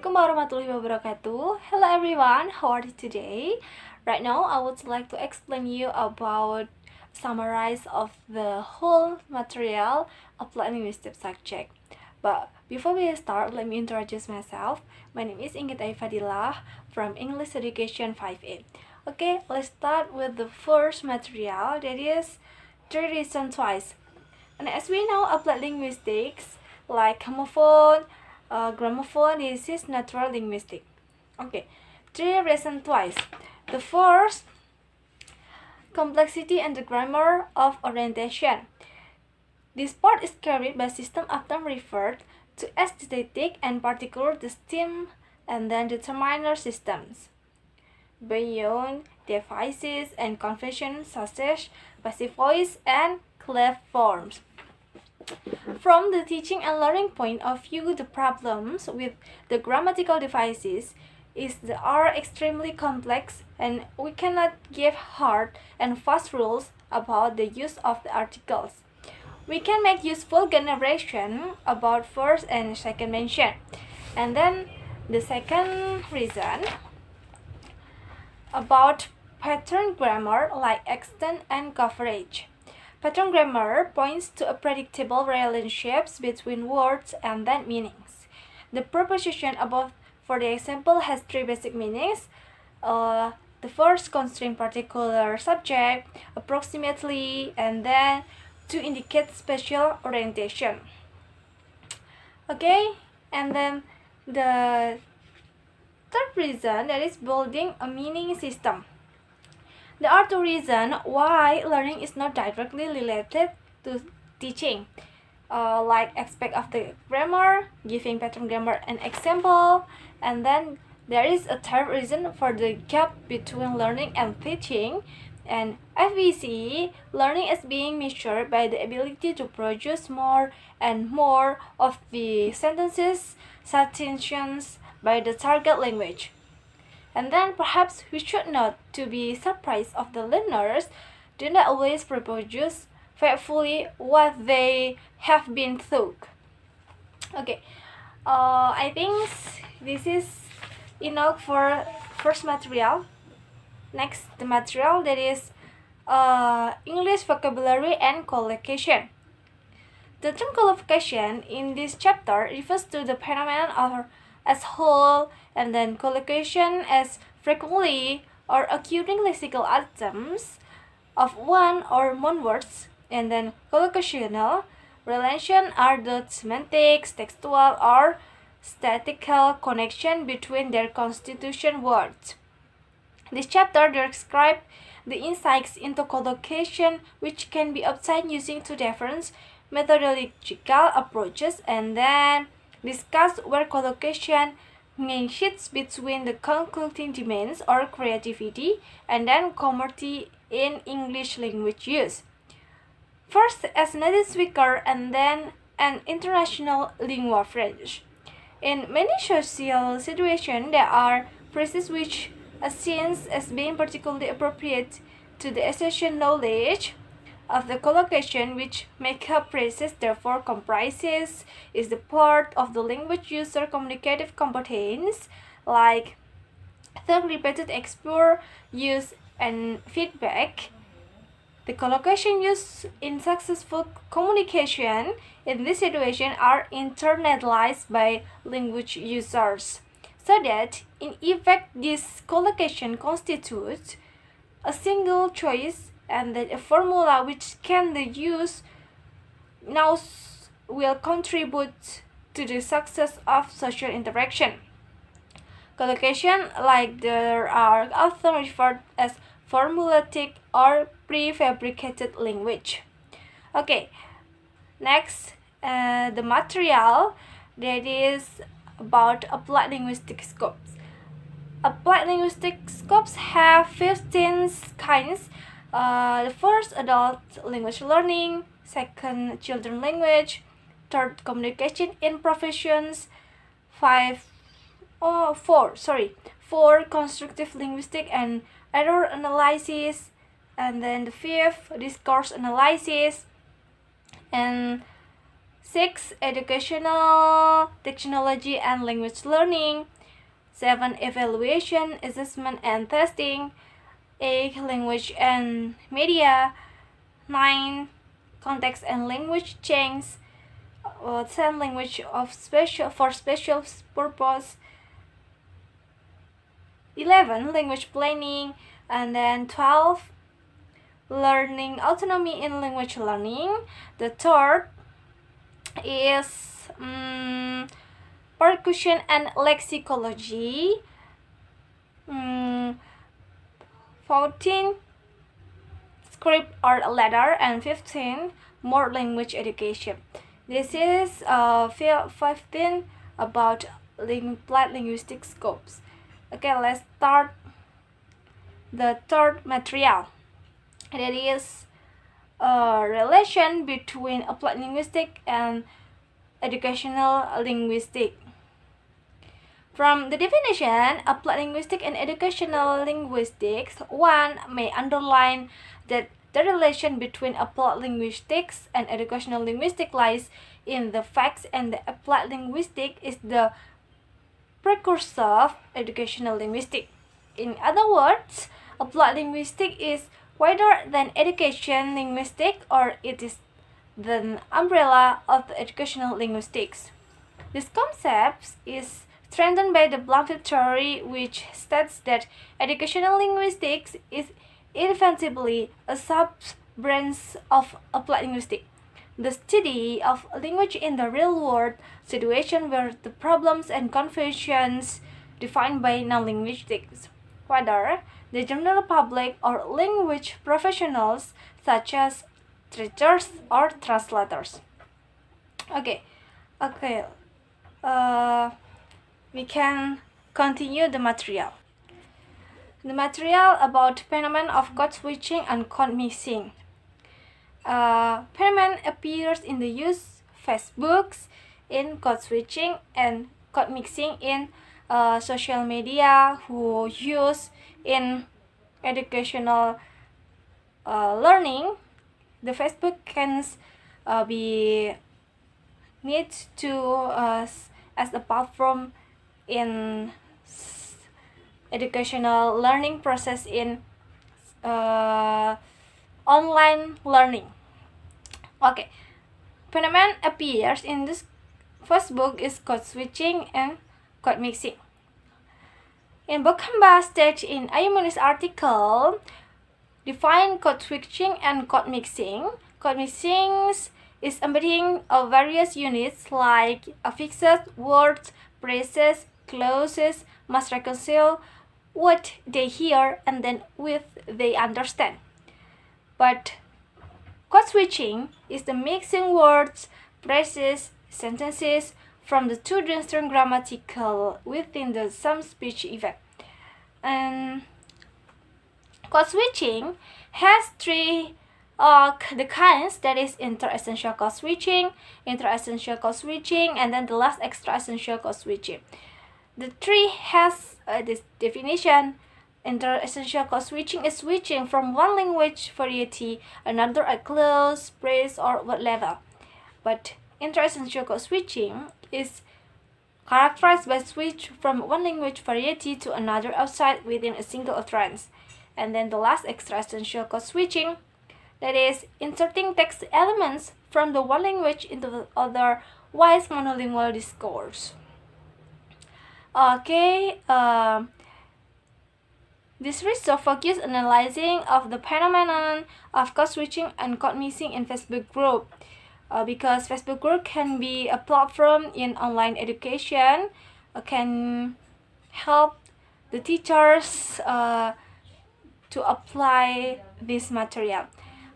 Assalamualaikum warahmatullahi wabarakatuh. Hello everyone, how are you today? Right now I would like to explain you about summarize of the whole material applied linguistics subject. But before we start, let me introduce myself. My name is Inggit Ayu Fadilah from English Education 5A. Okay, let's start with the first material, that is 3 reasons twice. And as we know, applied linguistics like homophone, gramophone, this is natural linguistics. Okay, 3 reasons twice. The first, complexity and the grammar of orientation. This part is carried by system often referred to as static and particular distinct and then determiner systems. Beyond devices and conventions such as passive voice and clef forms. From the teaching and learning point of view, the problems with the grammatical devices are extremely complex, and we cannot give hard and fast rules about the use of the articles. We can make useful generation about first and second mention. And then the second reason about pattern grammar like extent and coverage. Pattern grammar points to a predictable relationships between words and then meanings. The proposition above, for the example, has 3 basic meanings. The first, constrain particular subject, approximately, and then to indicate spatial orientation. Okay, and then the third reason, that is building a meaning system. There are 2 reasons why learning is not directly related to teaching, like aspect of the grammar, giving pattern grammar an example, and then there is a third reason for the gap between learning and teaching. And FVC, learning is being measured by the ability to produce more and more of the sentences, sentences by the target language. And then perhaps we should note to be surprised of the learners do not always reproduce faithfully what they have been through. Okay, I think this is enough for first material. Next, the material, that is English vocabulary and collocation. The term collocation in this chapter refers to the phenomenon as whole, and then collocation as frequently or occurring lexical items of one or more words, and then collocational relation are the semantics, textual, or statistical connection between their constituent words. This chapter describes the insights into collocation, which can be obtained using 2 different methodological approaches, and then discuss where collocation shifts between the concluding demands or creativity and then commodity in English language use. First, as native speaker and then an international lingua franca. In many social situations, there are phrases which are seen as being particularly appropriate to the essential knowledge of the collocation, which make-up phrases therefore comprises is the part of the language user communicative competence, like the repeated explore, use, and feedback. The collocation used in successful communication in this situation are internalized by language users, so that in effect this collocation constitutes a single choice and then a formula which can be used now will contribute to the success of social interaction. Collocation, like there are often referred as formulaic or prefabricated language. Okay, next, the material, that is about applied linguistic scopes. Applied linguistic scopes have 15 kinds. The first, adult language learning. Second, children language. Third, communication in professions. Four, constructive linguistic and error analysis. And then the fifth, discourse analysis. And 6. Educational technology and language learning. 7. Evaluation, assessment and testing. 8. Language and media. 9. Context and language change. 10. Language for special purpose. 11. Language planning. And then 12. Learning autonomy in language learning. The third is percussion and lexicology. 14. Script or letter. And 15. More language education. This is 15 about applied linguistic scopes. Okay, let's start the third material. That is a relation between applied linguistics and educational linguistics. From the definition, applied linguistics and educational linguistics, one may underline that the relation between applied linguistics and educational linguistics lies in the facts, and the applied linguistics is the precursor of educational linguistics. In other words, applied linguistics is wider than education linguistics, or it is the umbrella of the educational linguistics. This concept is strengthened by the Bloomfield theory, which states that educational linguistics is inevitably a sub-branch of applied linguistics, the study of language in the real-world situation where the problems and confusions defined by non-linguistics, whether the general public or language professionals such as teachers or translators. We can continue the material. The material about phenomenon of code switching and code mixing. Phenomenon appears in the use Facebooks in code switching and code mixing in social media who use in educational learning. The Facebook can be need to as a platform in educational learning process in online learning. Phenomenon appears in this Facebook is code switching and code mixing. In Bokamba stage in Ayumuni's article, define code switching and code mixing. Code mixing is embedding of various units like affixes, words, phrases, clauses must reconcile what they hear and then with they understand. But code switching is the mixing words, phrases, sentences from the two distinct grammatical within the some speech event. And code switching has three the kinds, that is inter-essential code switching, intra-essential code switching, and then the last extra-essential code switching. The three has this definition. Inter-essential code switching is switching from one language variety another at clause, phrase, or word level. But intra-essential code switching is characterized by switch from one language variety to another outside within a single utterance. And then the last extra-essential code switching, that is inserting text elements from the one language into the other wise monolingual discourse. This research focused analyzing of the phenomenon of code switching and code mixing in Facebook group. Because Facebook group can be a platform in online education, can help the teachers to apply this material.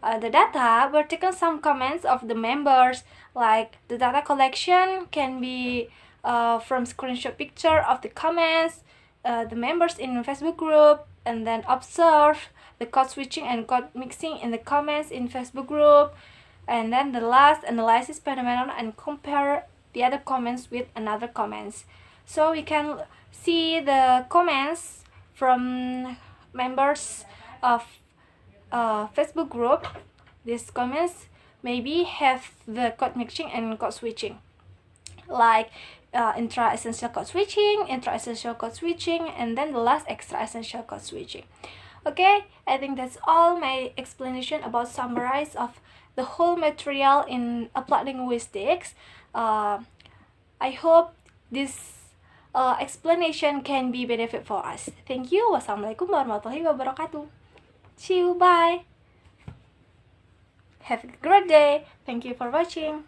The data were taken some comments of the members, like the data collection can be from screenshot picture of the comments, the members in Facebook group, and then observe the code switching and code mixing in the comments in Facebook group, and then the last analysis phenomenon and compare the other comments with another comments. So we can see the comments from members of Facebook group. These comments maybe have the code mixing and code switching, like intra-essential code switching, intra-essential code switching, and then the last extra-essential code switching. Okay, I think that's all my explanation about summarize of the whole material in applied linguistics. I hope this explanation can be benefit for us. Thank you. Wassalamualaikum warahmatullahi wabarakatuh. See you. Bye. Have a great day. Thank you for watching.